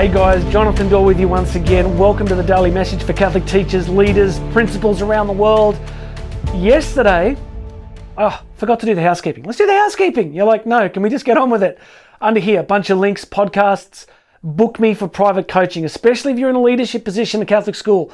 Hey guys, Jonathan Doyle with you once again. Welcome to the daily message for Catholic teachers, leaders, principals around the world. Yesterday, forgot to do the housekeeping. Let's do the housekeeping. You're like, no, can we just get on with it? Under here, a bunch of links, podcasts, book me for private coaching, especially if you're in a leadership position in a Catholic school.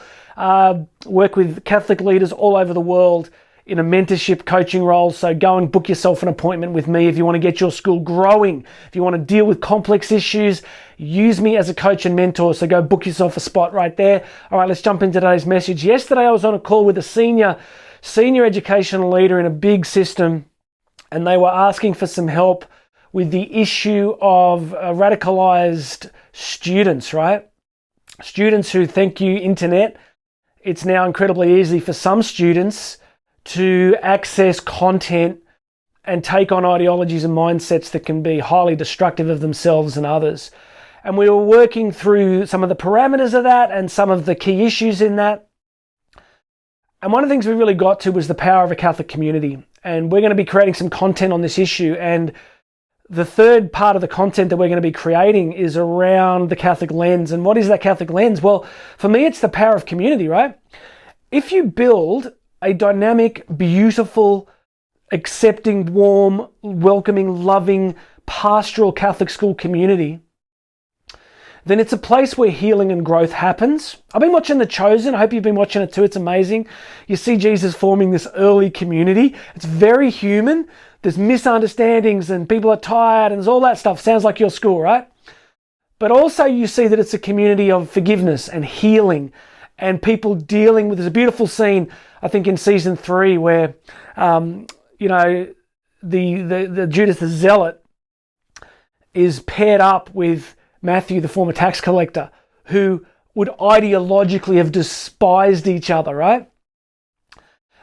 Work with Catholic leaders all over the world in a mentorship coaching role. So go and book yourself an appointment with me if you want to get your school growing. If you want to deal with complex issues, use me as a coach and mentor. So go book yourself a spot right there. All right, let's jump into today's message. Yesterday, I was on a call with a senior educational leader in a big system, and they were asking for some help with the issue of radicalized students, right? Students who, thank you, internet, it's now incredibly easy for some students to access content and take on ideologies and mindsets that can be highly destructive of themselves and others. And we were working through some of the parameters of that and some of the key issues in that. And one of the things we really got to was the power of a Catholic community. And we're going to be creating some content on this issue. And the third part of the content that we're going to be creating is around the Catholic lens. And what is that Catholic lens? Well, for me, it's the power of community, right? If you build a dynamic, beautiful, accepting, warm, welcoming, loving, pastoral Catholic school community, then it's a place where healing and growth happens. I've been watching The Chosen. I hope you've been watching it too. It's amazing. You see Jesus forming this early community. It's very human. There's misunderstandings and people are tired and there's all that stuff. Sounds like your school, right? But also you see that it's a community of forgiveness and healing and people dealing with, there's a beautiful scene, I think in season 3 where, the Judas the Zealot is paired up with Matthew, the former tax collector, who would ideologically have despised each other, right?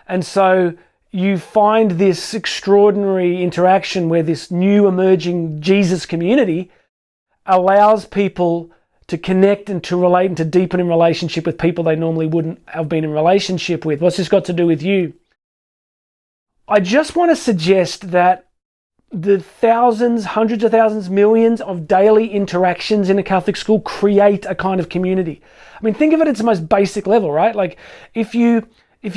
And so you find this extraordinary interaction where this new emerging Jesus community allows people to connect and to relate and to deepen in relationship with people they normally wouldn't have been in relationship with. What's this got to do with you? I just want to suggest that the thousands, hundreds of thousands, millions of daily interactions in a Catholic school create a kind of community. I mean, think of it at its most basic level, right? Like if you have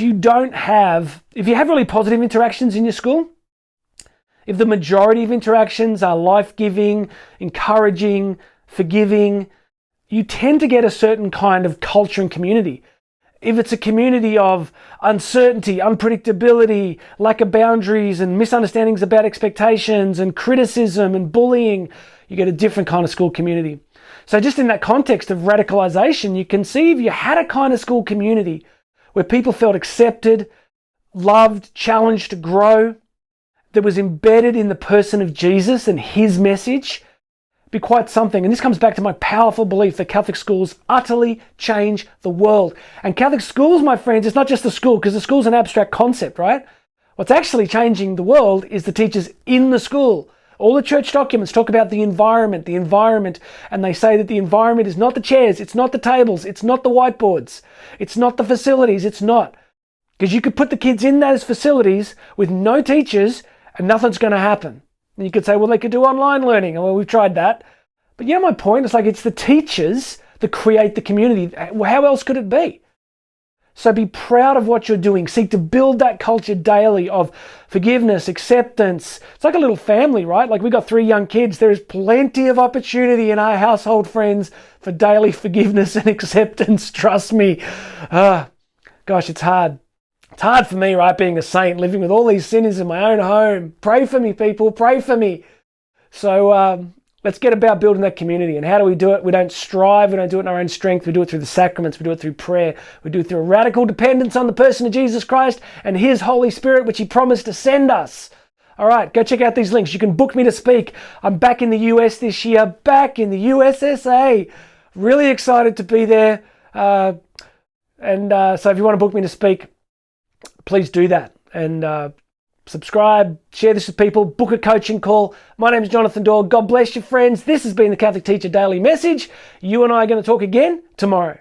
really positive interactions in your school, if the majority of interactions are life-giving, encouraging, forgiving, you tend to get a certain kind of culture and community. If it's a community of uncertainty, unpredictability, lack of boundaries and misunderstandings about expectations and criticism and bullying, you get a different kind of school community. So just in that context of radicalization, you can see if you had a kind of school community where people felt accepted, loved, challenged to grow, that was embedded in the person of Jesus and his message, be quite something. And this comes back to my powerful belief that Catholic schools utterly change the world. And Catholic schools, my friends, it's not just the school, because the school's an abstract concept, right? What's actually changing the world is the teachers in the school. All the church documents talk about the environment, and they say that the environment is not the chairs, it's not the tables, it's not the whiteboards, it's not the facilities, it's not. Because you could put the kids in those facilities with no teachers and nothing's going to happen. And you could say, well, they could do online learning. Well, we've tried that. But you know my point? It's like it's the teachers that create the community. How else could it be? So be proud of what you're doing. Seek to build that culture daily of forgiveness, acceptance. It's like a little family, right? Like we got 3 young kids. There is plenty of opportunity in our household, friends, for daily forgiveness and acceptance. Trust me. Gosh, it's hard. It's hard for me, right, being a saint, living with all these sinners in my own home. Pray for me, people. Pray for me. So let's get about building that community. And how do we do it? We don't strive. We don't do it in our own strength. We do it through the sacraments. We do it through prayer. We do it through a radical dependence on the person of Jesus Christ and his Holy Spirit, which he promised to send us. All right, go check out these links. You can book me to speak. I'm back in the US this year, back in the USSA. Really excited to be there. So if you want to book me to speak, please do that and subscribe, share this with people, book a coaching call. My name is Jonathan Doyle. God bless you, friends. This has been the Catholic Teacher Daily Message. You and I are going to talk again tomorrow.